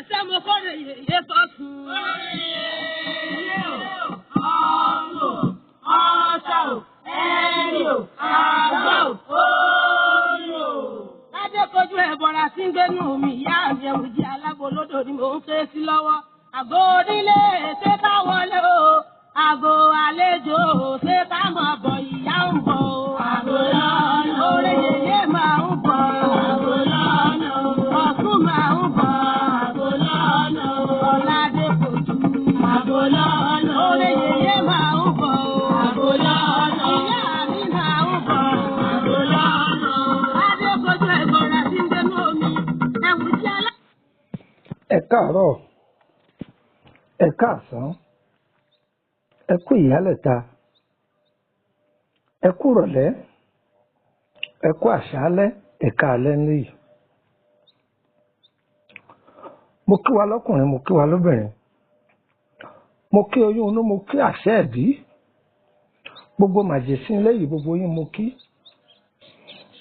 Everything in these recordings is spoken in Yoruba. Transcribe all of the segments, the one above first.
ṣé mo kórè yèyé sọ́tún. Ilé o, ọ̀nù, ọ̀ṣà o, ẹ̀rí o, àgbà o, òòlù o. Lájé kojú ẹ̀bọ̀ra tí ń gbénú mi, ìyá mi ẹ̀wù jí alágbolódò ni mò ń ké sí lọ́wọ́. Àgbo onílé ṣé ká wọlé o, àgbo àlejò ṣé ká máa bọ̀ ìyá ń bọ̀ o. Àgbo lọ́nà orí yèyé máa ń bọ̀. Àgbo lọ́nà ọ̀tún máa ń bọ̀. Àgbo lọ́nà ọ̀làdé kojú. Àgbo lọ́nà orí yèyé máa ń bọ̀. Àgbo lọ́nà ìyá mi máa ń bọ̀. Àgbo lọ́nà adé kojú ẹ̀gbọ́n rẹ̀ tí ń gbénú omi ẹ̀wù tí alá. Ẹ káàárọ̀, ẹ káàsán, ẹ kú ìyálẹ̀ta, ẹ kú ìrọ̀lẹ́, ẹ kú àṣálẹ́, ẹ káalẹ́ níyì. Mo kí wa lọ́kùnrin, mo kí wa lóbìnrin, mo kí oyún inú, mo kí àṣẹ ẹ̀bí, gbogbo màjèsín lẹ́yìn gbogbo yín mo kí.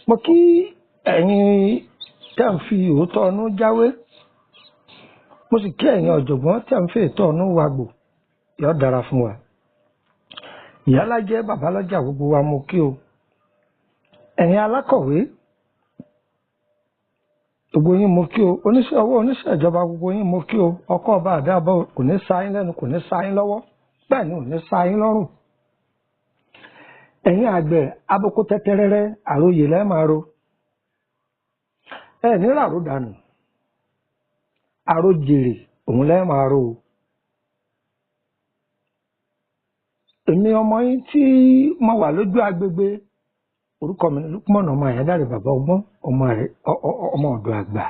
Mo kí ẹ̀yin tẹ́ ń fi òótọ́ ọnú jáwé, mo sì kí ẹ̀yin ọ̀jọ̀gbọ́n tẹ́ ń fi ètò ọnú wagbò, yóò dára fún wa. Ìyálájẹ́ babalọ́jà gbogbo wa mo kí o. Ẹ̀yin alákọ̀wé gbogbo yín mo kí o. Oníṣẹ́ ọwọ́ oníṣẹ́ ìjọba gbogbo yín mo kí o. Ọkọ ọba àdáàbọ̀ kò ní sá yín lẹ́nu, kò ní sá yín lọ́wọ́, bẹ́ẹ̀ ni ò ní sá yín lọ́rùn. Ẹ̀yin àgbẹ̀ aboko tẹ́tẹ́rẹ́rẹ́ àròyè lẹ́ẹ̀ máa ro. Ẹ ní ràró dànù, àròjèrè òun lẹ́ẹ̀ máa ro o. Èmi ọmọ yín tí mo wà lójú agbègbè, orúkọ mi ni Lukman ọmọ Àyádáre bàbá ọgbọ́n, ọmọ ọ̀dọ̀ àgbà.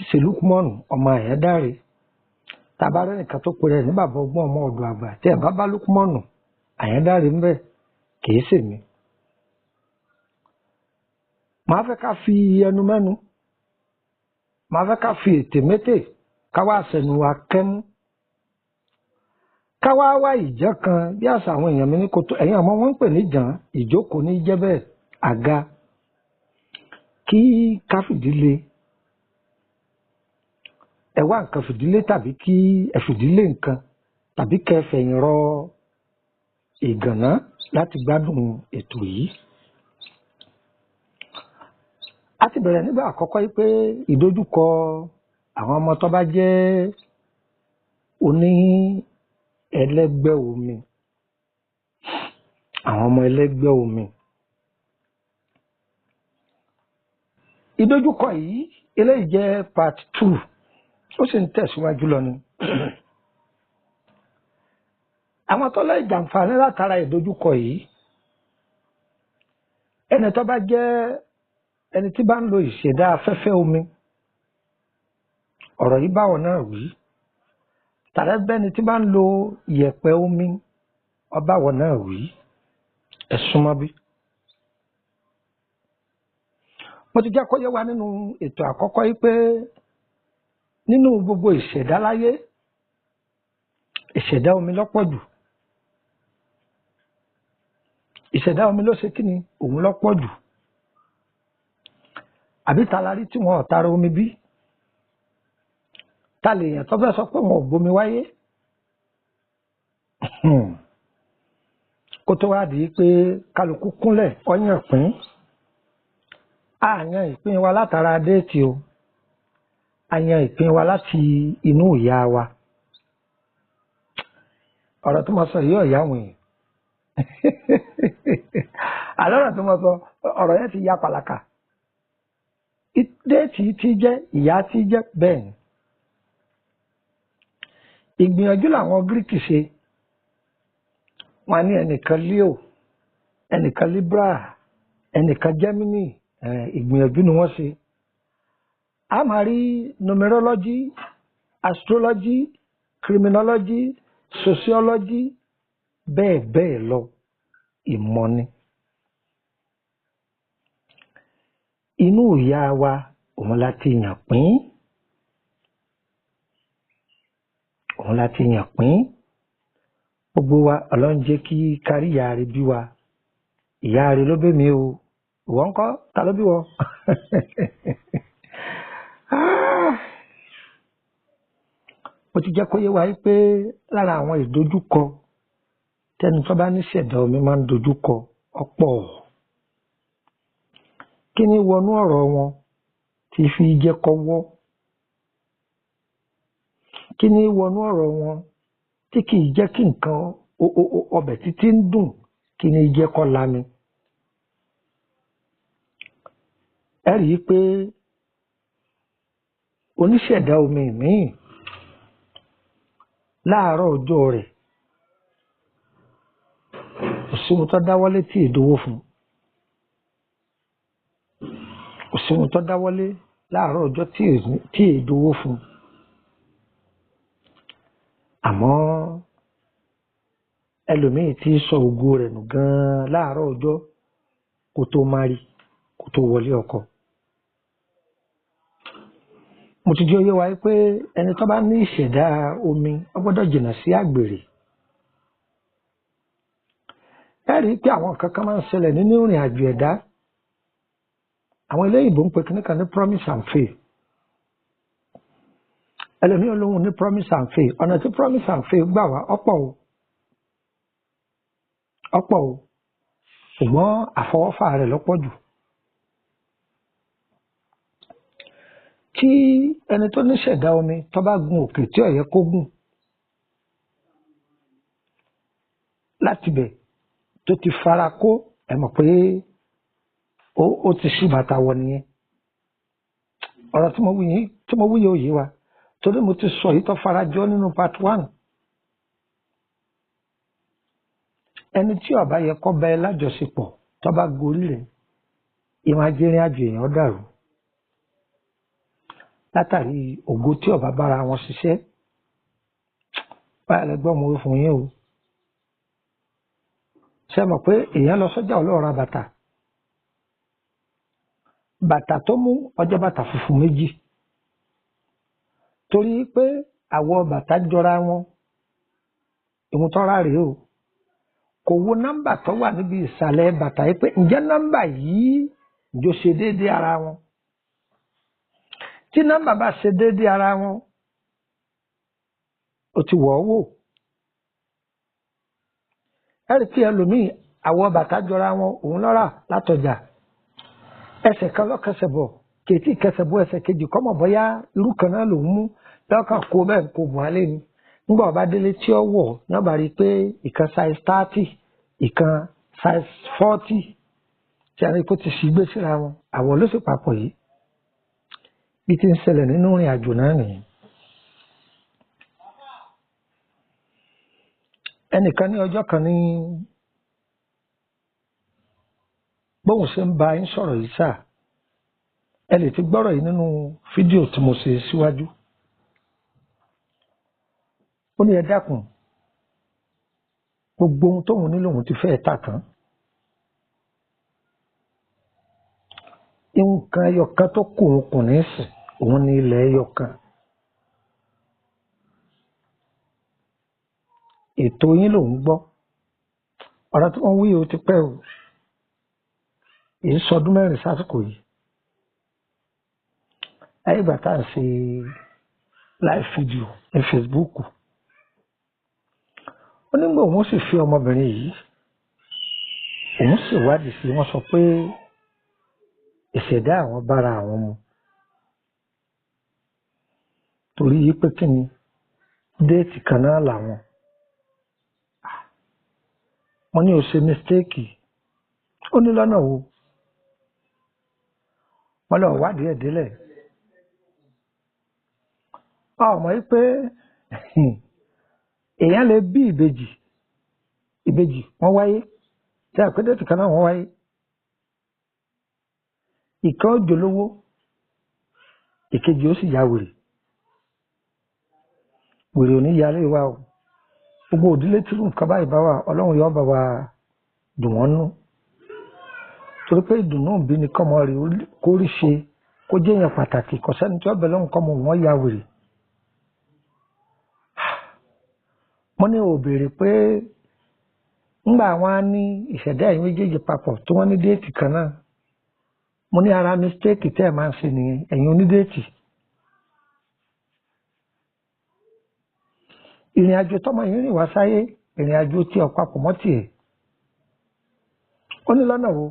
Ṣe Lukman ọmọ Àyádáre, tabarẹ́ nìkan tó pe rẹ̀ ní bàbá ọgbọ́n ọmọ ọ̀dọ̀ àgbà, tí ẹ̀ bá bá Lukman Àyádáre ń bẹ̀ kìí ṣèmi. Màá fẹ́ ká fi ẹnu mẹ́nu, màá fẹ́ ká fi ètè métè, ká wá sẹ̀nu wa kẹ́mú. Ká wá wá ìjẹ́ kan bí àṣà àwọn èèyàn mi ní kòtò, ẹ̀yin àmọ́ wọ́n ń pè ní jàn, ìjókòó ní jẹ́ bẹ́ẹ̀, àga, kí ká fìdílé, ẹ wá nǹkan fìdílé tàbí kí ẹ fìdílé nǹkan tàbí kẹ́ ẹ fẹ̀yìn rọ ìgànná láti gbádùn ètò yìí. A ti bẹ̀rẹ̀ nígbà àkọ́kọ́ yìí pé ìdojúkọ àwọn ọmọ tó bá jẹ́ oní ẹlẹ́gbẹ́ omi, àwọn ọmọ ẹlẹ́gbẹ́ omi. Ìdojúkọ yìí eléyìí jẹ́ part 2, ó sì ń tẹ̀síwájú lọ ni. Àwọn tó lè jàǹfààní látara ìdojúkọ yìí, ẹni tó bá jẹ́ ẹni tí bá ń lo ìṣẹ̀dá afẹ́fẹ́ omi, ọ̀rọ̀ yìí báwọn náà wí. Tàbí bẹ́ni tí bá ń lo ìyẹ̀pẹ̀ omi, ọbáwọ̀ náà wí. Ẹ súnmọ́ bí. Mo ti jẹ́ kó yé wa nínú ètò àkọ́kọ́ yìí pé nínú gbogbo ìṣẹ̀dá láyé, ìṣẹ̀dá omi lọ́pọ̀ jù. Ìṣẹ̀dá omi ló ṣe kí ni? Òun lọ́pọ̀ jù. Àbí ta la rí tí wọn ò tara omi bí? Ta lè yàn tó fẹ́ sọ pé wọn ò gbomi wáyé? Kó tó wá di pé kálukú kúnlẹ̀ ọyàn pín. A yan ìpín wa látara déètì o. A yan ìpín wa láti inú ìyá wa. Ọ̀rọ̀ tó máa sọ yìí ọ̀yá wọ̀nyí. Àlọ́rọ̀ tó máa sọ ọ̀rọ̀ yẹn ti ya pàlàkà. Déètì ti jẹ́ ìyá ti jẹ́ bẹ́ẹ̀ ni. Ìgbìyànjú làwọn Gíríkì ṣe. Wọ́n ní ẹnìkan Leo, ẹnìkan Libra, ẹnìkan Gemini, ìgbìyànjú ni wọ́n ṣe. A máa rí numerology, astrology, criminology, sociology, bẹ́ẹ̀ bẹ́ẹ̀ lọ, ìmọ̀ ni. Inú ìyá wa òun láti yàn pín. Òun láti yàn pín. Gbogbo wa Ọlọ́run jẹ́ kí kárí ìyá rẹ̀ bí wa. Ìyá rẹ̀ ló bí mi o. Ìwọ ńkọ́? Ta ló bí wọ? mo ti jẹ́ kó yé wa pé lára àwọn ìdojúkọ tẹni tó bá ní ṣẹ̀dá omi máa ń dojúkọ ọ̀pọ̀. Kí ni wọnú ọ̀rọ̀ wọn tí fi jẹ́ kọ́wọ́? Kí ni wọnú ọ̀rọ̀ wọn tí kì í jẹ́ kí nǹkan ọbẹ̀ títí ń dùn? Kí ni jẹ́ kó lami? Ẹ rí i pé oníṣẹ̀dá omi míì láàárọ̀ ọjọ́ rẹ̀ kò sí ohun tó dáwọ́lé tí èdòwó fún, kò sí ohun tó dáwọ́lé láàárọ̀ ọjọ́ tí èdòwó fún. Àmọ́ ẹlòmíì tí sọ ògo rẹ̀ nù gan-an láàárọ̀ ọjọ́ kó tó márì, kó tó wọlé ọkọ. Mo ti jẹ́ ó yé wa pé ẹni tó bá ní ìṣẹ̀dá omi ó gbọ́dọ̀ jìnnà sí àgbèrè. Ẹ rí i pé àwọn nǹkan kan máa ń ṣẹlẹ̀ nínú ìrìn àjò ẹ̀dá. Àwọn eléyìnbó ń pe kíní kan ní promise and faith. Ẹlòmíì olóhùn ní promise and faith. Ọ̀nà tí promise and faith gbà wá ọ̀pọ̀ o, ṣùgbọ́n àfọwọ́fà rẹ̀ lọ́pọ̀ jù. Tí ẹni tó ní ṣẹ̀dá omi tó bá gun òkè tí ó yẹ kó gùn, láti bẹ̀ tó ti fara kó, ẹ mọ̀ pé ó ti ṣí bàtà wọ̀ nìyẹn. Ọ̀rọ̀ tí mo wí yóò yé wa torí mo ti sọ yìí tó fara jọ nínú part 1. Ẹni tí ó bá yẹ kó bá ẹ lájọṣepọ̀ tó bá gorí rẹ̀, ìwọ̀n ajẹ́rìn àjò èèyàn dàrú látàrí ògo tí ó bá bára wọn ṣiṣẹ́. Báyìí lẹ́gbọ́n mo fún yín o. Ṣé mọ̀ pé èèyàn lọ sọ́jà ó lọ ra bàtà tó mú ọjọ́ bàtà funfun méjì torí pé àwọ̀ bàtà jọra wọn, ìwọ̀n tọ́ra rèé o. Kò wo nọ́mbà tó wà níbi ìsàlẹ̀ bàtà yìí pé ǹjẹ́ nọ́mbà yìí jọ ṣe déédéé ara wọn. Tí nọ́mbà bá ṣe déédéé ara wọn, ó ti wọ̀ ọ́ wò. Ẹ rí i pé ẹlòmíì àwọ̀ bàtà jọra wọn, òun lọ́ra látọjà. Ẹsẹ̀ kan lọ́kẹsẹ̀ bọ̀, kèétí kẹsẹ̀ bọ̀ ẹsẹ̀ kejì kọ́mọ̀ bọ́yá irú kan náà lòún mú lọ́kàn kó bẹ́ẹ̀ kó bùn alẹ́ ni. Nígbà ọba délé tí ó wọ̀ náà bá rí i pé ìkan size 30, ìkan size 40 tí a rí i pé ó ti sì gbé síra wọn. Àwọ̀ ló sì papọ̀ yìí. Bí ti ń ṣẹlẹ̀ nínú ìrìn àjò náà nìyẹn. Ẹnìkan ní ọjọ́ kan ní bóun ṣe ń bá yín sọ̀rọ̀ yìí sáà, ẹ lè ti gbọ́rọ̀ yìí nínú fídíò tí mo ṣe síwájú. Ó ní ẹ dákun, gbogbo ohun tóun ní lòun ti fẹ́ tà tán. Nǹkan ẹyọkan tó kù òun kù ní sìn, òun ní ilẹ̀ ẹyọkan. Ètò yín lòun gbọ́. Ọ̀rọ̀ tí wọ́n wí o ti pẹ́ o. Èyí sọdún 4 sásìkò yìí. Ayé ìgbà tá à ń ṣe live video ní Facebook. Ó nígbà òun sì fi ọmọbìnrin yìí, òun sì wádìí sí, wọ́n sọ pé ìṣẹ̀dá àwọn bára àwọn mu. Torí yìí pé kí ni déètì kan náà làwọn. Wọ́n ní ó ṣe mistake. Ó ní lọ́nà wo? Wọ́n lọ wádìí ẹ̀ délẹ̀. Ọmọ yìí pé èèyàn lè bí ìbejì wọ́n wáyé tí a pé déètì kan náà wọ́n wáyé. Ìkan ó jolówó, ìkejì ó sì ya wèrè. Wèrè ò ní yálé wa o. Gbogbo òdílé tí nǹkan báyìí bá wà, Ọlọ́run yóò bá wa dùn wọ́n nú. Torí pé ìdùnnú bí ni kọ́mọ rẹ̀ kó rí ṣe, kó jẹ́ èèyàn pàtàkì, kò sẹ́ni tí ó bẹ̀ lọ́hùn kọ́mọ wọn ya wèrè. Mo ní ò béèrè pé ńgbà wọn á ní ìṣẹ̀dá ẹ̀yin méjèèjì papọ̀ tí wọ́n ní déètì kan náà. Mo ní ara mistake tẹ́ ẹ̀ máa ń ṣe nìyẹn, ẹ̀yin onídéètì. ìrìn àjò tọmọ yìí rìn wá sáyé ìrìn àjò tí ọ papọ̀ mọ́ tiẹ̀ ó ní lọ́nà wo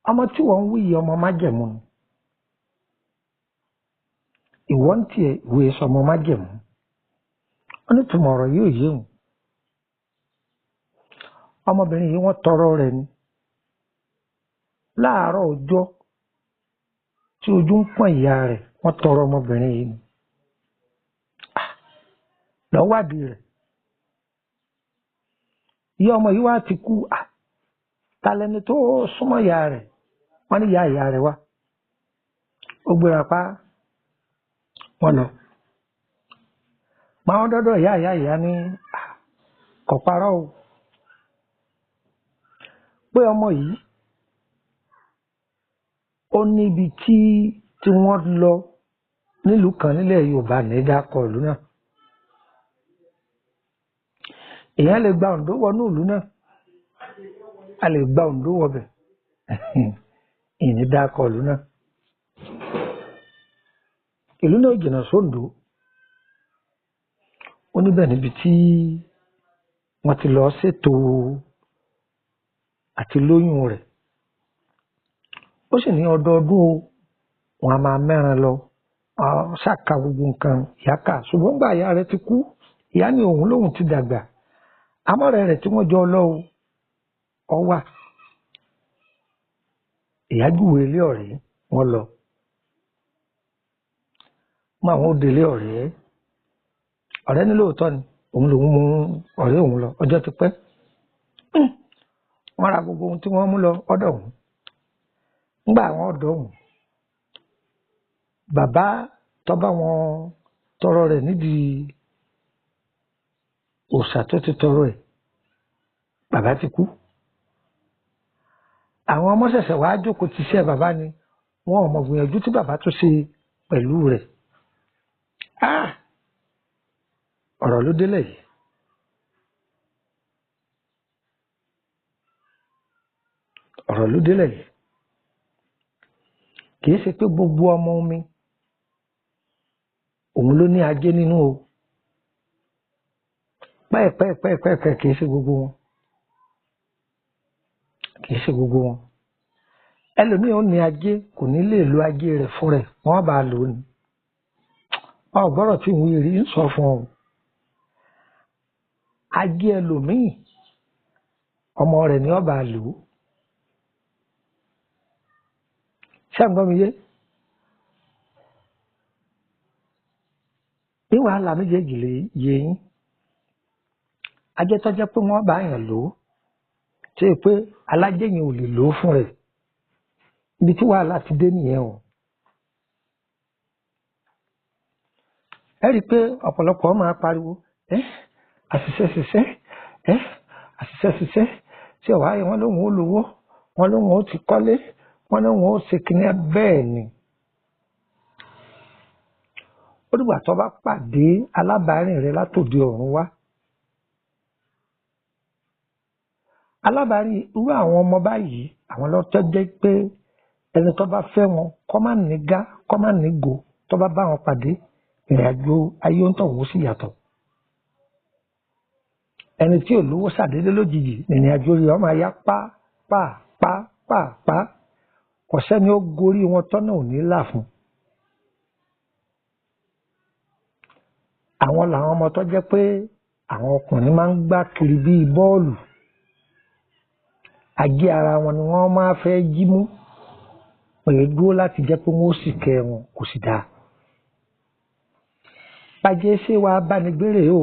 ọmọ tí wọ́n ń wí yìí ọmọ májẹ̀mú ni ìwọ ń tiẹ̀ ìwé sọmọ májẹ̀mú ó ní tùmọ̀ ọ̀rọ̀ yóò yé òun ọmọbìnrin yìí wọ́n tọrọ rẹ̀ ni láàárọ̀ ọjọ́ tí ojú ń pọ́n ìyá rẹ̀ wọ́n tọrọ ọmọbìnrin yìí ni lọ́wádìí rẹ̀ ìyá ọmọ yìí wá ti kú ta lẹni tó súnmọ́ ìyá rẹ̀ wọ́n ní ìyá rẹ̀ wá ó gbéra pa wọ́n lọ máa ń dọ́dọ̀ ìyá ní kò parọ́ o pé ọmọ yìí ó níbi tí wọ́n lọ nílùú kan nílẹ̀ Yorùbá ní dákọ̀ ìlú náà èèyàn lè gba Oǹdó wọnú ìlú náà a lè gba Oǹdó wọbẹ̀ ìní dákọ̀ ìlú náà ìlú náà jìnnà sóńdó ó níbẹ̀ níbi tí wọ́n ti lọ ṣètò àti lóyún rẹ̀ ó sì ní ọdọọdún wọn a máa mẹ́ran lọ ṣàkà gbogbo nǹkan ìyá kà ṣùgbọ́n gbà ìyá rẹ̀ ti kú ìyá ní òun lòun ti dàgbà amọ́rẹ̀ rẹ̀ tí wọ́n jọ lọ ọ wà ìyá júwe ilé ọ̀rẹ́ wọn lọ mọ àwọn òde ilé ọ̀rẹ́ ní lóòótọ́ ni òun lòun mú ọ̀rẹ́ òun lọ ọjọ́ ti pẹ́ wọ́n ra gbogbo ohun tí wọ́n mú lọ ọ̀dọ̀ òun ńgbà àwọn ọ̀dọ̀ òun bàbá tó bá wọn tọrọ rẹ̀ nídìí òòṣà tó ti tọrọ ẹ̀ bàbá ti kú àwọn ọmọ ṣẹ̀ṣẹ̀ wàá jókòó ti ṣe bàbá ni wọn ò mọ̀ gbìyànjú tí bàbá tó ṣe pẹ̀lú rẹ̀ ọ̀rọ̀ ló délẹ̀ yìí ọ̀rọ̀ ló délẹ̀ yìí kì í ṣe pé gbogbo ọmọ omi òun ló ní ajé nínú o pẹ́ẹ̀pẹ́ẹ̀pẹ́ẹ̀pẹ́ kì í ṣe gbogbo wọn kì í ṣe gbogbo wọn ẹlòmíì ó ní ajé kò ní lè lo ajé rẹ̀ fún rẹ̀ wọ́n bá lò ó ní ọgbọ́rọ̀ tí ìwé rí ń sọ fún ọ ajé ẹlòmíì ọmọ rẹ̀ ni ọba lò ó ṣẹ́ǹgbọ́n mi yé ní wàhálà méjèèjì lè yé yín ajé tó jẹ́ pé wọ́n bá yàn lò ó ṣe é pé alájẹ yẹn ò lè lò ó fún rẹ̀ ibi tí wàhálà ti dé nìyẹn o ẹ rí i pé ọ̀pọ̀lọpọ̀ máa pariwo àṣìṣe tí ọ̀wá yẹn wọ́n lóun ó lówó wọ́n lóun ó ti kọ́lé wọ́n lóun ó ṣe kíní bẹ́ẹ̀ ni ó dìgbà tó bá pàdé alábàárìn rẹ látòdì ọ̀run wá alábàárìn irú àwọn ọmọ báyìí àwọn lọ́tọ́ jẹ́ pé ẹni tó bá fẹ́ wọn kọ́ má ní gá kọ́ má ní gò tó bá bá wọn pàdé ìrìnàjò ayé ń tọ̀wọ́ sí yàtọ̀ ẹni tí ò lówó ṣàdédé lójijì ìrìnàjò rẹ̀ ọmọ ayá pa kò sẹ́ni ó gorí wọn tọ́nà ò ní là fún àwọn làwọn ọmọ tó jẹ́ pé àwọn ọkùnrin máa ń gbá kiri bíi bọ́ọ̀lù ajé ara wọn ni wọ́n máa fẹ́ jí mú pẹ̀lú dúró láti jẹ́ pé wọ́n ó sì kẹ́ wọn kò sì dáa bàjẹ́ ṣé wàá bánigbére o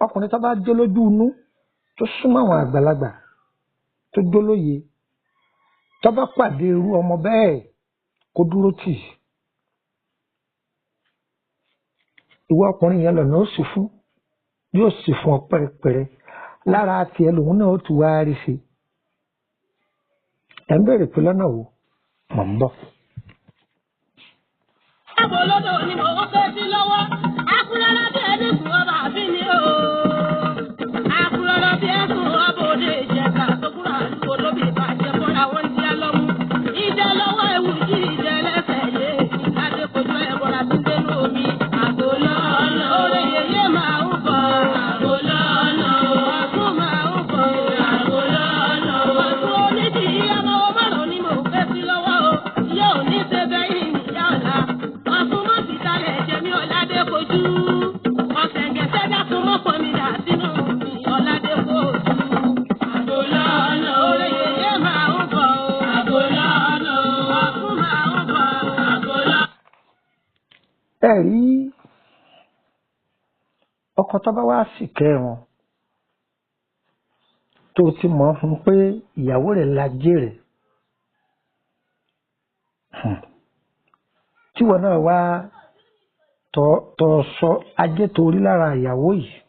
ọkùnrin tó bá jó lójú inú tó súnmọ́ àwọn àgbàlagbà tó jó lóye tó bá pàdé irú ọmọ bẹ́ẹ̀ kó dúró tì ìwọ ọkùnrin yẹn lọ́nà ó sì fún yóò sì fún ọ pẹ́rẹpẹ́rẹ lára tiẹ̀ lòun náà ó ti wá rí sí ẹ̀ ń bèrè pé lọ́nà wo mọ̀ ń bọ̀. Àbò lọ́dọ̀ ni mo fẹ́ sí lọ́wọ́, akúrẹ́lá bí ẹni sùn ọba àbí ni o. Akúrẹ́lá bí ẹ̀sùn ọba òde ìjẹta tó kúrò àdúgbò lóbi ìbàjẹ́ fọ́ra wọn ti á lọ́mú. Ìjẹ lọ́wọ́ ewu jí ìjẹ lẹ́sẹ̀ yé. ẹ rí ọkọ tó bá wá sì kẹ́ wọn tó ti mọ̀ fún pé ìyàwó rẹ̀ lajé rẹ̀ tíwọ náà wá tọ sọ ajé torí lára ìyàwó yìí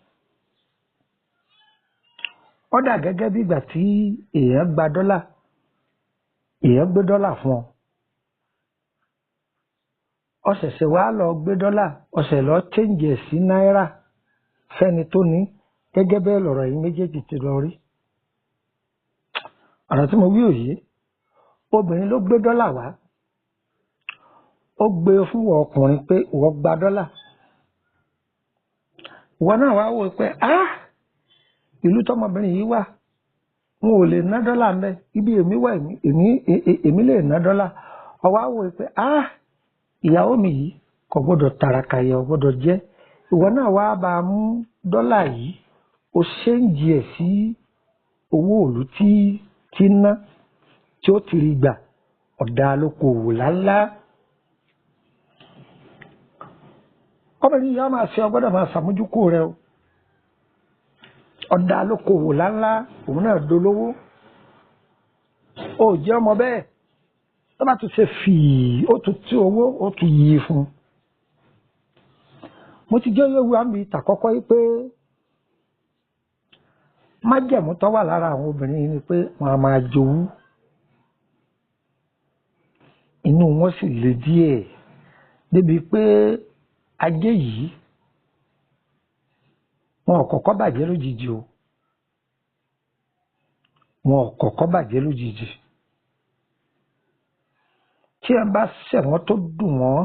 ó dà gẹ́gẹ́ bí ìgbà tí èèyàn gba dọ́là èèyàn gbé dọ́là fún ọ ó ṣẹ̀ṣẹ̀ wá lọ gbé dọ́là ó ṣẹ̀ lọ change ẹ̀ sí náírà fẹ́ni tó ní gẹ́gẹ́ bẹ́ẹ̀ lọ̀rọ̀ yìí méjèèjì ti lọ rí ọ̀rọ̀ tí mo wí òye obìnrin ló gbé dọ́là wá ó gbé fún ọkùnrin pé ìwọ gba dọ́là ìwọ náà wá wò pé ìlú tọmọbìnrin yìí wà n ò lè ná dọ́là ń bẹ ibi èmi wà èmi lè ná dọ́là ó wá wò pé ìyàwó mi yìí kò gbọdọ̀ tàràkà yẹ ò gbọdọ̀ jẹ́ ìwọ náà wá bá a mú dọ́là yìí ó ṣéǹjì ẹ̀ sí owó òòlù tí ná tí ó ti rí gbà ọ̀dà lókoòwò láńlá. ọmọbìnrin yìí á máa ṣe ọgbọ́dọ̀ máa ṣàmójúkú rẹ o ọ̀dà lókoòwò láńlá òun náà dolówó ó jẹ́ ọmọ bẹ́ẹ̀ tó bá tún ṣe fìí ó tún tí owó ó tún yí fún un. mo ti jẹ́ yóò wá mi tàkọ́kọ́ yìí pé májẹ̀mú tó wà lára àwọn obìnrin yìí ni pé wọ́n á máa jowú inú wọn sì le díẹ̀ débi pé ajé yìí wọn ò kọ́kọ́ bàjẹ́ lójijì o wọn ò kọ́kọ́ bàjẹ́ lójijì tí ẹ bá ṣẹ̀wọ̀n tó dùn wọ́n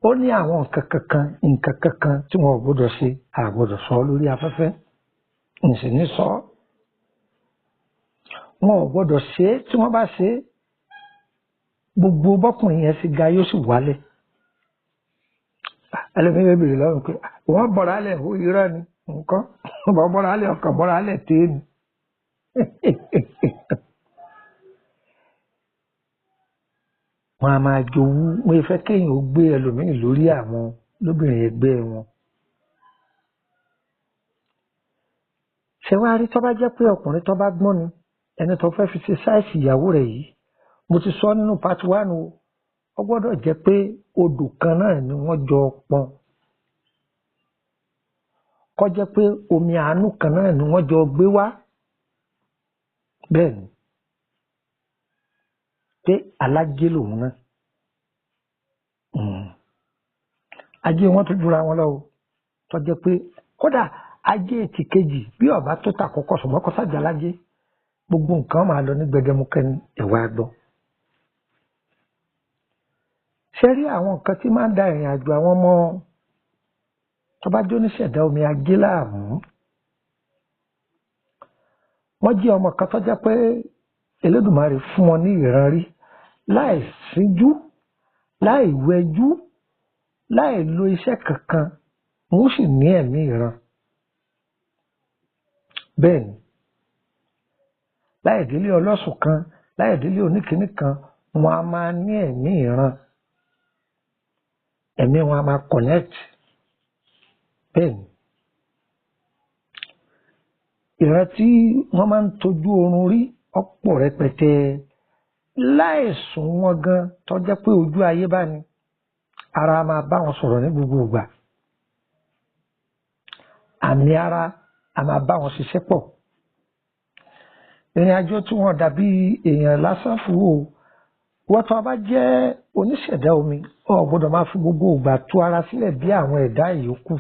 ó ní àwọn nǹkan kankan tí wọn ò gbọdọ̀ ṣe àgbọdọ̀ sọ lórí afẹ́fẹ́ ǹsì ní sọ wọn ò gbọdọ̀ ṣe tí wọ́n bá ṣe gbogbo bọ́kùnrin yẹn sì ga yóò sì wálẹ̀ ẹlẹ́mìíràn bèrè lọ́rùn pé wọ́n bọ̀rọ̀ alẹ̀ ó irọ́ ni nǹkan wọ́n bọ̀rọ̀ alẹ̀ ọkàn bọ̀rọ̀ alẹ̀ téèni. wọn a máa jowú wọn fẹ́ kéèyàn ó gbé ẹlòmíì lórí àwọn lóbìnrin ẹgbẹ́ wọn. ṣé wàá rí tó bá jẹ́ pé ọkùnrin tó bá gbọ́n ni ẹni tó fẹ́ fi ṣe sáìsì ìyàwó rẹ̀ yìí mo ti sọ nínú part 1 o ó gbọ́dọ̀ jẹ́ pé odò kan náà ni wọ́n jọ pọn kó jẹ́ pé omi àánú kan náà ni wọ́n jọ gbé wá bẹ́ẹ̀ ni pé alájé lòun náà ajé wọn tó jura wọn lọ o tó jẹ́ pé kódà ajé ti kejì bí ọba tó ta kọ́kọ́ ṣùgbọ́n kó sájà lájé gbogbo nǹkan máa lọ ní gbẹdẹmukẹ ní ẹwà gbọ́. ṣé rí àwọn nǹkan tí máa ń da ìrìn àjò àwọn ọmọ tó bá jó níṣẹ̀dá omi ajé láàmú wọ́n jí ọmọ kan tó jẹ́ pé Elédùmarè fún wọn ní ìran rí láì síjú láì wẹjú láì lo iṣẹ́ kankan wọ́n sì ní ẹ̀mí ìran bẹ́ẹ̀ ni láì délé ọlọ́sùn kan láì délé oníkíní kan wọn a máa ní ẹ̀mí ìran ẹ̀mí wọn a máa connect bẹ́ẹ̀ ni ìran tí wọ́n máa ń tọ́jú oorun rí ọ̀pọ̀ rẹpẹtẹ láìsùn wọn gan tó jẹ́ pé ojú ayé bá ní ara máa bá wọn sọ̀rọ̀ ní gbogbo ìgbà àmì ara a máa bá wọn ṣiṣẹ́ pọ̀ ìrìn àjò tí wọn dàbí èèyàn lásán fún o wọ́n tó bá jẹ́ oníṣẹ̀dá omi ò gbọ́dọ̀ máa fi gbogbo ìgbà tú ara sílẹ̀ bí àwọn ẹ̀dá ìyókù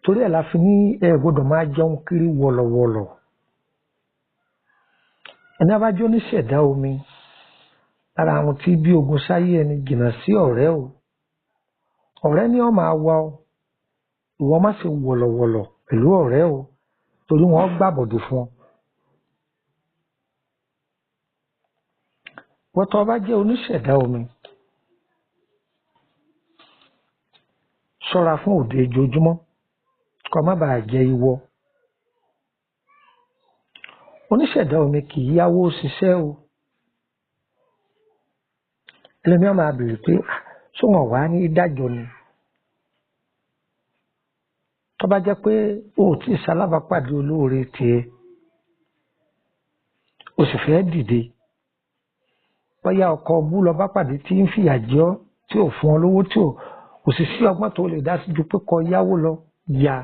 torí ẹ̀ la fi ní ẹ gbọ́dọ̀ máa jẹun kiri wọ̀lọ̀wọ̀lọ̀ ẹni abájọ́ oníṣẹ̀dá omi lára àwọn tí bí ogun sáyé ẹni jìnnà sí ọ̀rẹ́ o ọ̀rẹ́ ni ó máa wá ọ ìwọ má ṣe wọ̀lọ̀wọ̀lọ̀ pẹ̀lú ọ̀rẹ́ o torí wọ́n gbàbọ̀dù fún ọ. wọ́n tó bá jẹ́ oníṣẹ̀dá omi ṣọ́ra fún òde ojoojúmọ́ kó má bàa jẹ ìwọ. oníṣẹ̀dá omi kì í yáwó ṣiṣẹ́ o ẹlẹ́mìíràn máa bèrè pé tí wọ́n wá ní dájọ́ ni tó bá jẹ́ pé o ò tí ì ṣalábàápàdé olóore tiẹ̀ o sì fẹ́ dìde bóyá ọkọ ọbú lọ bá pàdé tí ń fìyà jẹ ọ́ tí ò fún ọ lówó tí kò sì sí ọgbọ́n tó lè dá sí ju pé kó yáwó lọ yá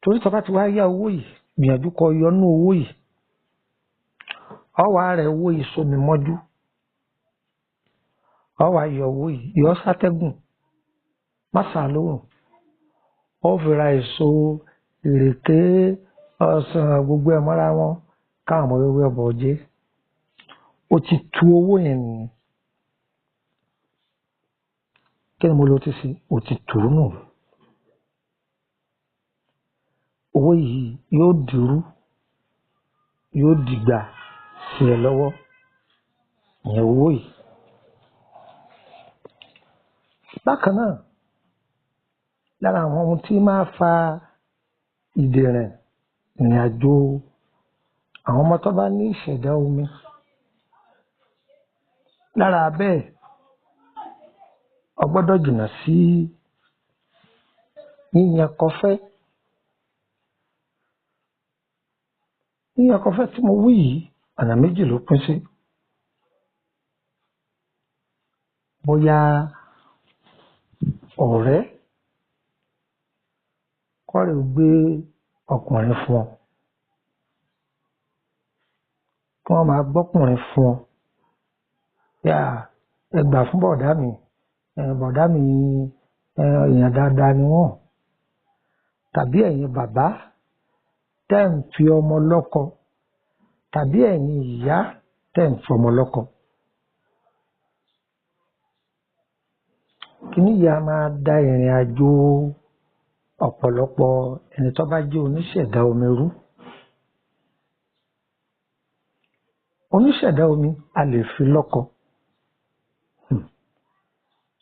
torí tó bá ti wá yá owó yìí gbìyànjú kó yọnú owó yìí ọwọ́ rẹ̀ owó yìí somi mọ́jú ọwọ́ ayọ̀ owó yìí yọ sátẹ́gùn má sàlóhùn ó fi ra èso ìrèké ọsàn gbogbo ẹ̀ mọ́ra wọn káwọn ọmọ wẹ́wẹ́ ọbọ̀ jẹ́ ó ti tu owó yẹn nìyẹn kí ni mo lọ ti sí ó ti tù ú nù owó yìí yóò dìrú yóò dìgbà sí ẹ lọ́wọ́ ìyẹn owó yìí bákan náà lára àwọn ohun tí máa fa ìdèrìn ìrìn àjò àwọn ọmọ tó bá ní ìṣẹ̀dá omi lára bẹ́ẹ̀ o gbọ́dọ̀ jìnnà sí yíyan kọfẹ́ yíyan kọfẹ́ tí mo wí yìí ọ̀nà méjì ló pín sí bóyá ọ̀rẹ́ kọ́rẹ́ ò gbé ọkùnrin fún ọ kí wọ́n máa gbọ́kùnrin fún ọ yá ẹ gbà fún bọ̀dá mi èèyàn dáadáa ni wọ́n tàbí ẹ̀yin bàbá tẹ́ ń fi ọmọ lọ́kọ tàbí ẹ̀yin ìyá tẹ́ ń fi ọmọ lọ́kọ kíní yìí a máa da ìrìn àjò ọ̀pọ̀lọpọ̀ ẹni tó bá jẹ́ oníṣẹ̀dá omi rú oníṣẹ̀dá omi a lè fi lọ́kọ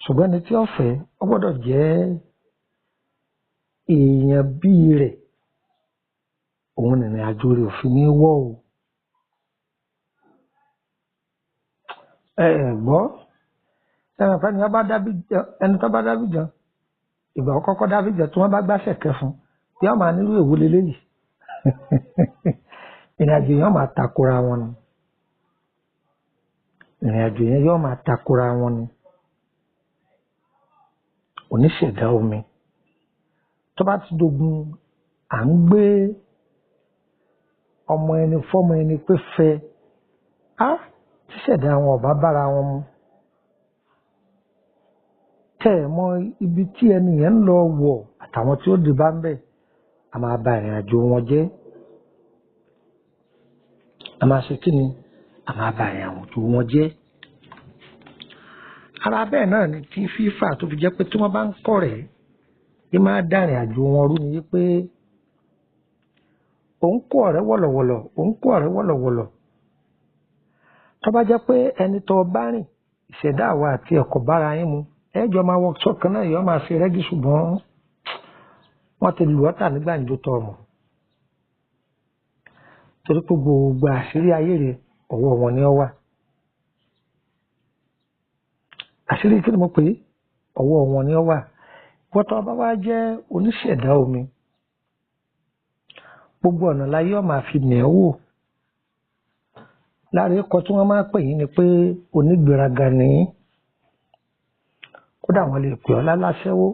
ṣùgbọ́n ẹni tí ó fẹ́ ó gbọ́dọ̀ jẹ́ èèyàn bíi rẹ̀ òun ìrìn àjò rẹ̀ ò fi ní wọ́ o gbọ́ ẹni tó bá dábìjàn ìgbà kọ́kọ́ dábìjàn tí wọ́n bá gbàṣẹ̀ kẹfún yóò máa nílò èwo leléyìí ìrìn àjò yẹn máa takora wọn ni ìrìn àjò yẹn yóò máa takora wọn ni oníṣẹ̀dá omi tó bá ti dogun à ń gbé ọmọ ẹni fọ́mọ ẹni pé fẹ́ á tíṣẹ̀dá wọn ọ̀bá bára wọn mu tẹ́ ẹ̀ mọ̀ ibi tí ẹni yẹn ń lọ wọ̀ àtàwọn tí ó dé bá ń bẹ̀ a máa ba ìrìn àjò wọn jẹ́ a máa ṣe kí ni a máa ba ìrìn àjò wọn jẹ́ ara bẹ́ẹ̀ náà ni tí fífà tó fi jẹ́ pé tí wọ́n bá ń kọ̀ rẹ̀ yìí máa dá ìrìn àjò wọn rú ni wípé òun kó ọ̀rẹ́ wọ̀lọ̀wọ̀lọ̀ tó bá jẹ́ pé ẹni tó bá rìn ìṣẹ̀dá àwa àti ẹ̀kọ́ bára yín mu ẹjọ́ máa wọ sọ́kàn náà yọ máa ṣe rẹ́gí ṣùgbọ́n wọ́n ti lù ọ́ tà nígbà níjó tọ́ ọmọ torí pé gbogbo àṣírí ayé rẹ̀ ọwọ́ wọn ni ó wà àṣírí kí ni mo pè é ọwọ́ wọn ni ó wà wọ́n tó bá wá jẹ́ oníṣẹ̀dá omi gbogbo ọ̀nà láyé ọ̀ máa fi mẹ̀ ẹ́ wò láàrin ẹ̀kọ́ tí wọ́n máa pè yín ni pé onígbéraga ni kódà wọ́n lè pè ọ́ láláṣẹ́wó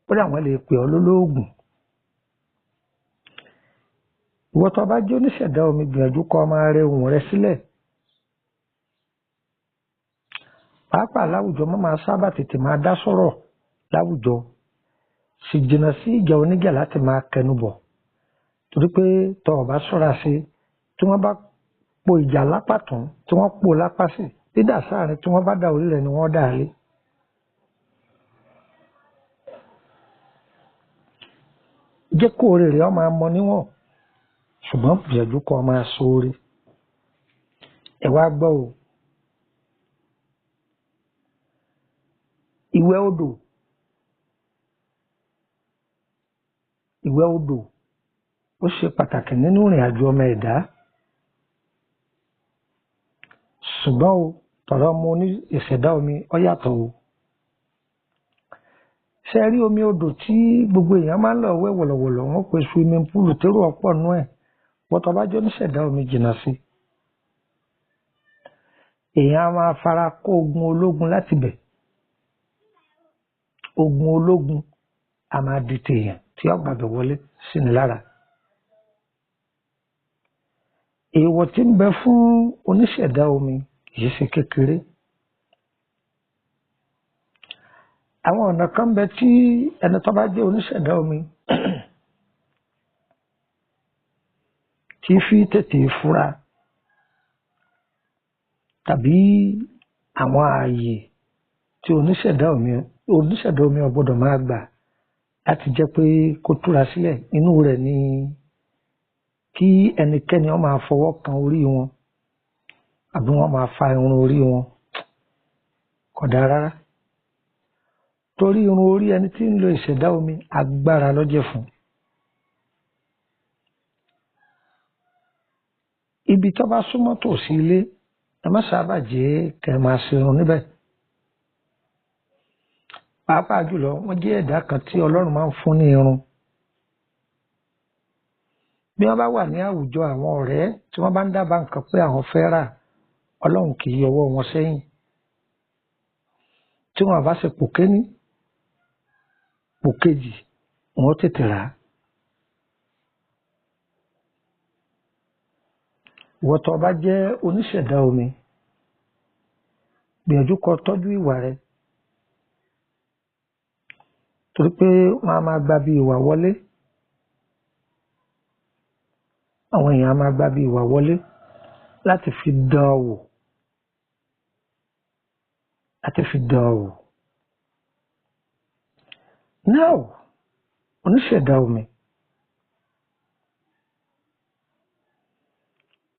kódà wọ́n lè pè ọ́ lólóògùn ìwọ tó bá jẹ́ oníṣẹ̀dá omi gbìyànjú kó máa rẹ ohùn rẹ sílẹ̀ pàápàá láwùjọ má máa sábà tètè máa dá sọ̀rọ̀ láwùjọ sì jìnnà sí ìjà oníjà láti máa kẹnubọ̀ torí pé tó o bá ṣọ́ra sí tí wọ́n bá po ìjà lápá tún tí wọ́n po lápá sí dídà sáàrin tí wọ́n bá dá orí rẹ̀ ni wọ́n dà á lé. jẹ́ kó orí rẹ̀ ọ máa mọ níwọ̀n ṣùgbọ́n gbìyànjú kó máa sóore ẹ wá gbọ́ o ìwẹ̀ odò ó ṣe pàtàkì nínú ìrìn àjò ọmọ ẹ̀dá ṣùgbọ́n o tọ̀rọ̀ ọmọ oní ìṣẹ̀dá omi ó yàtọ̀ o. Ṣé rí omi odò tí gbogbo èèyàn máa ń lọ wẹ̀ wọ̀lọ̀wọ̀lọ̀ wọ́n pe swimming pool térò ọ̀pọ̀ nú ẹ̀ wọ́n tó bá jẹ́ oníṣẹ̀dá omi jìnnà sí. Èèyàn á máa fara kó ogun ológun láti bẹ̀. Ogun ológun a máa di tèèyàn tí ó gbàgbẹ́ wọlé sí ni lára. Èèwọ̀ tí ń bẹ fún oníṣẹ̀dá omi kìí ṣe kékeré. Àwọn ọ̀nà kan bẹ tí ẹni tó bá jẹ́ oníṣẹ̀dá omi tí fi tètè fura tàbí àwọn ààyè tí oníṣẹ̀dá omi ò gbọ́dọ̀ máa gbà láti jẹ́ pé kó túra sílẹ̀. Inú rẹ̀ ni kí ẹnikẹ́ni ó máa fọwọ́ kan orí wọn àbí wọ́n máa fa irun orí wọn. Kò dáa rárá. Torí irun orí ẹni tí ń lo ìṣẹ̀dá omi agbára ló jẹ́ fún. Ibi tó bá súnmọ́ tòsí ilé ẹ má sábà jẹ́ kẹ́ máa ṣerun níbẹ̀. Pàápàá jùlọ wọ́n jẹ́ ẹ̀dá kan tí Ọlọ́run máa ń fún ní irun. Bí wọ́n bá wà ní àwùjọ àwọn ọ̀rẹ́ tí wọ́n bá ń dábàá nǹkan pé àwọn fẹ́ rà, Ọlọ́run kì í yọwọ́ wọn sẹ́yìn. Tí wọ́n bá ṣe pò kéní pò kejì wọ́n tètè rà á. Ìwọ tó bá jẹ́ oníṣẹ̀dá omi gbìyànjú kó tọ́jú ìwà rẹ torí pé wọ́n á máa gba bí ìwà wọlé. Àwọn èèyàn á máa gba bí ìwà wọlé láti fi dán ọ wò. Now, oníṣẹ̀dá omi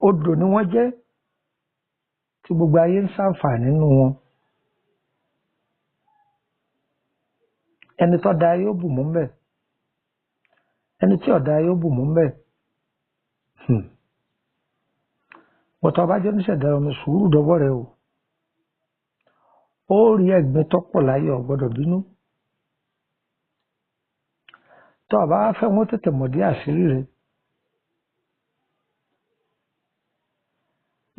odò ni wọ́n jẹ́ tí gbogbo ayé ń ṣàǹfààní nínú wọn. Ẹni tó dáa yóò bù mú ńbẹ̀, ẹni tí ò dáa yóò bù mú ńbẹ̀. Bọ́tọ̀ bá jẹ́ oníṣẹ̀dá omi sùúrù dọ́wọ́ rẹ o. Ó rí ẹ̀gbin tó pọ̀ láyé ò gbọ́dọ̀ bínú. Tó o bá fẹ́ wọ́n tètè mọ̀ dé àṣírí rẹ,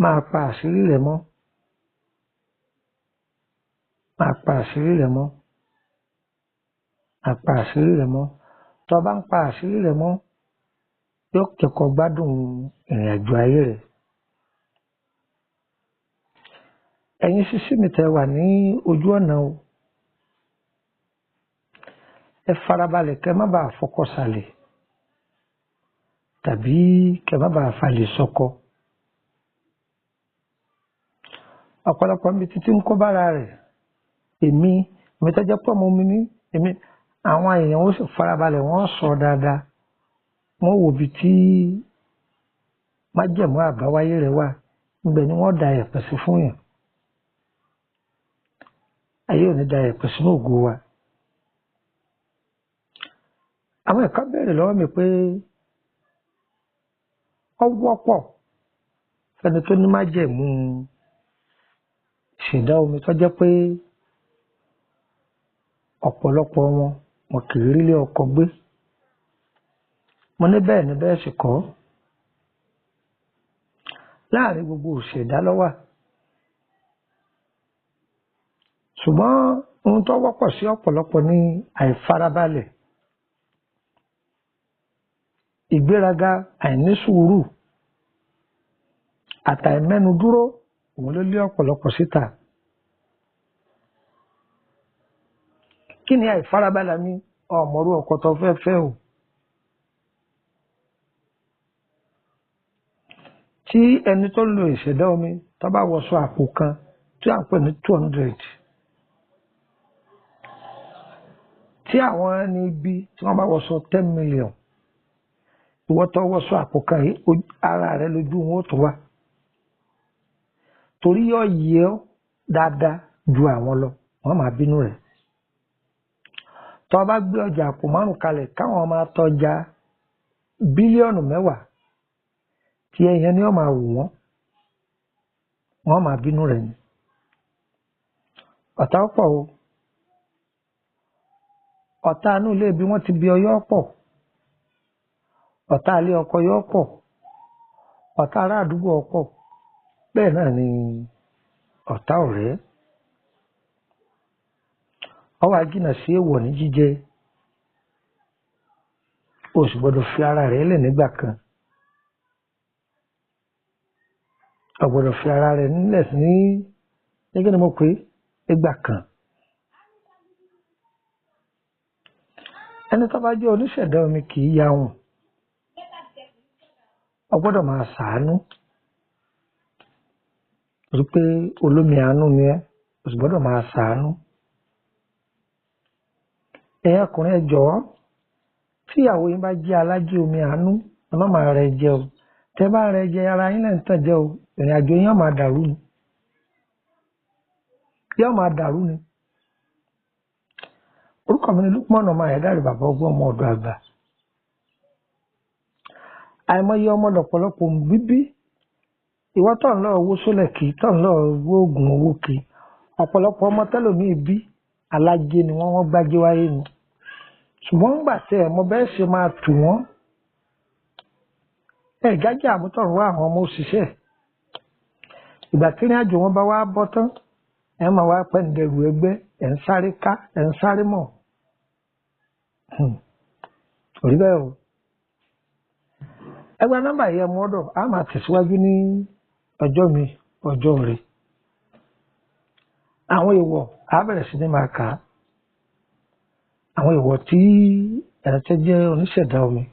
máa pa àṣírí rẹ mọ́. Tó o bá ń pa àṣírí rẹ mọ́ yóò kẹ́kọ̀ọ́ gbádùn ìrìn àjò ayé rẹ. Ẹ̀yin sísí mi tẹ́ wà ní ojú ọ̀nà o. Ẹ farabalẹ̀ kẹ́ má bàa fọkọ sàlẹ̀ tàbí kẹ́ má bàa falẹ̀ sọkọ. Ọ̀pọ̀lọpọ̀ níbi títí ń kó bára rẹ̀. Èmi tó jẹ́ pọ̀ mọ́ mi ní àwọn èèyàn ó sì farabalẹ̀ wọ́n sọ dáadáa. Wọ́n wò bí tí májẹ̀mú àbáwáyé rẹ̀ wà níbẹ̀ ni wọ́n da ẹ̀pẹ̀ sí fún yàn. Ayé ò ní da ẹ̀pẹ̀ sínú ògo wa. Àwọn ẹ̀ka béèrè lọ́wọ́ mi pé ó wọ́pọ̀ fẹ́ni tó ní májẹ̀mú ìṣẹ̀dá omi tó jẹ́ pé ọ̀pọ̀lọpọ̀ wọn kì í rílé ọkọ gbé. Mo ní bẹ́ẹ̀ ni bẹ́ẹ̀ sì kọ́. Láàárín gbogbo ìṣẹ̀dá ló wà. Ṣùgbọ́n ohun tó wọ́pọ̀ sí ọ̀pọ̀lọpọ̀ ní àìfarabalẹ̀, ìgbéraga, àìnísùúrù, àtàìmẹ́nu dúró òun ló lé ọ̀pọ̀lọpọ̀ síta. Kí ni àìfarabalẹ̀ ní ọmọrú ọkọ tó fẹ́ o? Tí ẹni tó lo ìṣẹ̀dá omi tó bá wọṣọ àpò kan tí à ń pè ní 200, tí àwọn ẹni ibi tí wọ́n bá wọṣọ 10 million, ìwọ tó wọṣọ àpò kan yìí ara rẹ lójú wọn ó tó wà. Torí yóò yẹ ọ́ dáadáa ju àwọn lọ, wọ́n máa bínú rẹ̀. Tó bá gbé ọjà àpò márùn kalẹ̀ káwọn máa tọ́jà bílíọ̀nù 10, tí ẹyẹn ni wọ́n máa wù wọ́n máa bínú rẹ̀ ni. ọ̀tá pọ̀ o ọ̀tá inú ilé bí wọ́n ti bí ọyọ́ pọ̀ ọ̀tá ilé ọkọ yọ́ pọ̀ ọ̀tá ará àdúgbò ọ̀pọ̀ bẹ́ẹ̀ náà ni ọ̀tá ọ̀rẹ́ ọwọ́ ajínà sí èèwọ̀ ní jíjẹ o sì gbọ́dọ̀ fi ara rẹ̀ lẹ̀ nígbà kan o gbọ́dọ̀ fi ara rẹ̀ nílẹ̀ ní gẹ́gẹ́ ni mo pè nígbà kan ẹni tó bá jẹ́ oníṣẹ̀dá omi kì í yahun o gbọ́dọ̀ máa ṣàánú rí pé olómi àánú ni ẹ́ o sì gbọ́dọ̀ máa ṣàánú ẹ̀yin ọkùnrin ẹ jọ̀ọ́ tí ìyàwó yín bá jẹ́ alájí omi àánú ẹ má máa rẹ jẹ o tẹ bá rẹ jẹ ara yín náà ń tàn jẹ o ìrìn àjò yín máa dàrú ni yóò máa dàrú ni orúkọ mi ni Lukman ọmọ Ayédáre bàbá ọgbọ́n ọmọ ọ̀dọ̀ àgbà àìmọye ọmọ lọ́pọ̀lọpọ̀ bíbí ìwọ tó ń lọ owó sólẹ̀ kì í tó ń lọ owó oògùn owó kì í ọ̀pọ̀lọpọ̀ ọmọ tẹ́lòmíì bí alájẹ ni wọ́n gbájé wáyé ni ṣùgbọ́n ńgbà tí ẹ̀ mọ bẹ́ẹ̀ ṣe máa tù wọ́n ẹ̀ jájẹ́ àmútọ̀run wá àwọn ọmọ òṣìṣẹ́ ìgbà tí ìrìn àjò wọn bá wá bọ́ tán ẹ̀ máa wá pẹ́ǹdẹ̀rù ẹgbẹ́ ẹ̀ ń sáré ká ẹ̀ ń sáré mọ̀ orí bẹ́ẹ̀ o ẹgbẹ́ nọ́mbà yìí ẹmu ọ̀dọ̀ a máa tẹ̀síwájú ní ọjọ́ mi ọjọ́ rẹ̀ àwọn èèwọ̀ a bẹ̀rẹ̀ sí ní máa kà á àwọn èèwọ̀ tí ẹ̀rẹ́tẹ́ jẹ́ oníṣẹ̀dá omi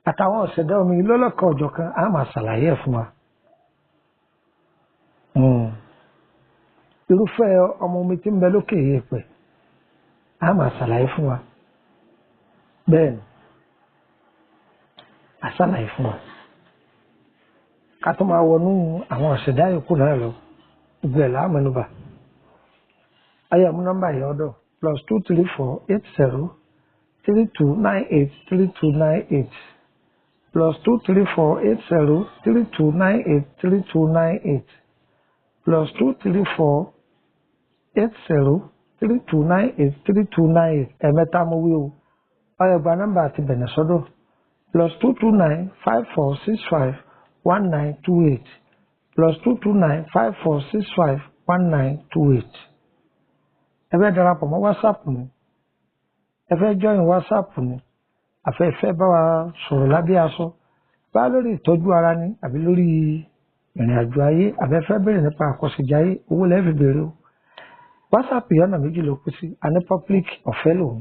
àtàwọn ọ̀ṣẹ̀dá omi lọ́lọ́kan ọ̀jọ̀kan a máa ṣàlàyé ẹ̀ fún wa irúfẹ́ ọmọ omi tí ń bẹ lókè èèpẹ̀ a máa ṣàlàyé fún wa bẹ́ẹ̀ ni a ṣàlàyé fún wa ká tó máa wọnú àwọn ọ̀ṣẹ̀dá yòókù náà lọ gbogbo ẹ̀ láàmúnúbà ayé àmú nọ́mbà yìí ọ̀dọ̀ +2348032983298 +2348032983298 +2348032983298 ẹ̀mẹ́ta mo wí o ọyọ gba nọ́mbà àti bẹ̀nẹ̀ sọ́dọ̀ +22954651928 +22954651928 ẹ fẹ́ darapọ̀ mọ́ WhatsApp mi ẹ fẹ́ join WhatsApp mi àfẹ́fẹ́ bá wa sọ̀rọ̀ lábẹ́ aṣọ bá lórí ìtọ́jú ara ni àbí lórí ìrìn àjò ayé àbẹ́fẹ́ bẹ̀rẹ̀ nípa àkọsíjáyé owó lẹ́ẹ̀fì bèrè o WhatsApp yọ̀nà méjì ló kú sí a ní public ọ̀fẹ́ lòun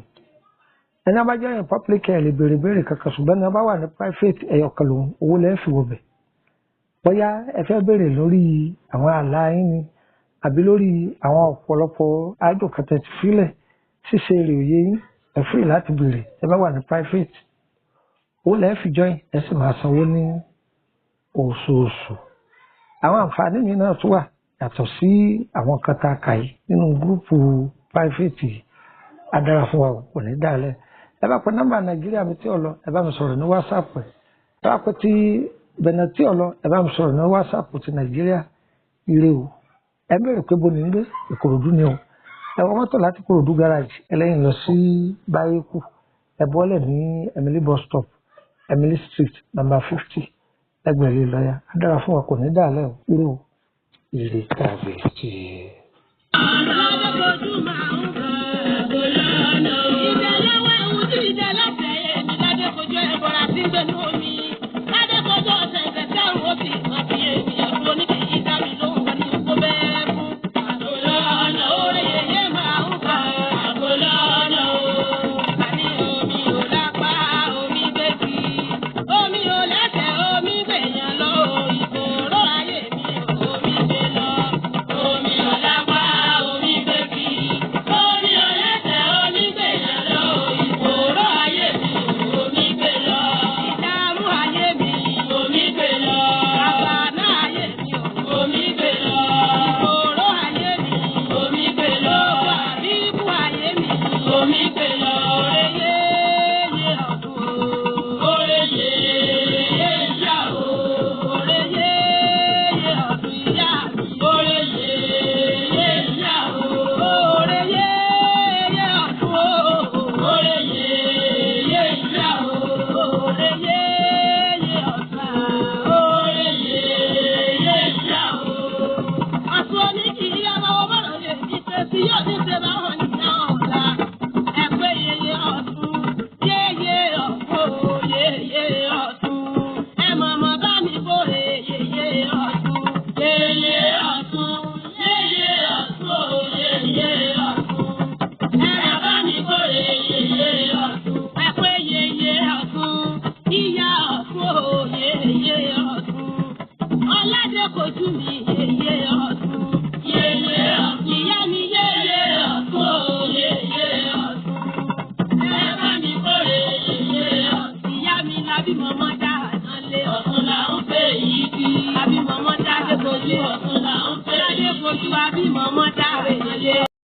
ẹni a bá jẹ́ ìyẹn public ẹ̀ lè béèrè kankan ṣùgbọ́n ní a bá wà ní private ẹ̀yọ̀kan lòun owó lẹ́ẹ̀fì wọ̀bẹ̀ bóyá ẹ fẹ́ bèrè lórí àwọn àlá yín ni àbí lórí àwọn ọ̀pọ̀lọpọ̀ ájò kẹtẹ ti fílẹ̀ ṣíṣe èrè òye yín ẹ free láti béèrè ẹ bá wà ní private owó lẹ́ẹ̀fì join ẹ sì máa sanwó ní oṣooṣù àwọn àǹfààní mi náà tún wà yàtọ̀ sí àwọn kan tá a kà yìí nínú gúrúùpù private adára fún wa kò ní dálẹ̀ ẹ bá pe nọ́mbà Nàìjíríà mi tí ò lọ ẹ bá mi sọ̀rọ̀ ní WhatsApp ẹ bá pe ti Benin tí ò lọ ẹ bá mi sọ̀rọ̀ ní WhatsApp ti Nàìjíríà ire o ẹ bẹ̀rẹ̀ pé bóni nílé Ìkòròdú ni o ẹ wọ́n mọ́tò láti Ìkòròdú garage ẹlẹ́yìn lọ sí Báyékù ẹ bọ́lẹ̀ ní Emily bus stop Emily street number 50 ẹgbẹ̀rún lọ́yà adára fún wa kò ní dálẹ̀ o ire o ire tàbí tí. abímọ̀mọ́ dá ànálé. Ọ̀tún là ń pè yìí bí. Abímọ̀mọ́ dá dé fojú. Ọ̀tún là ń pè yìí bí. Dádé fojú abímọ̀mọ́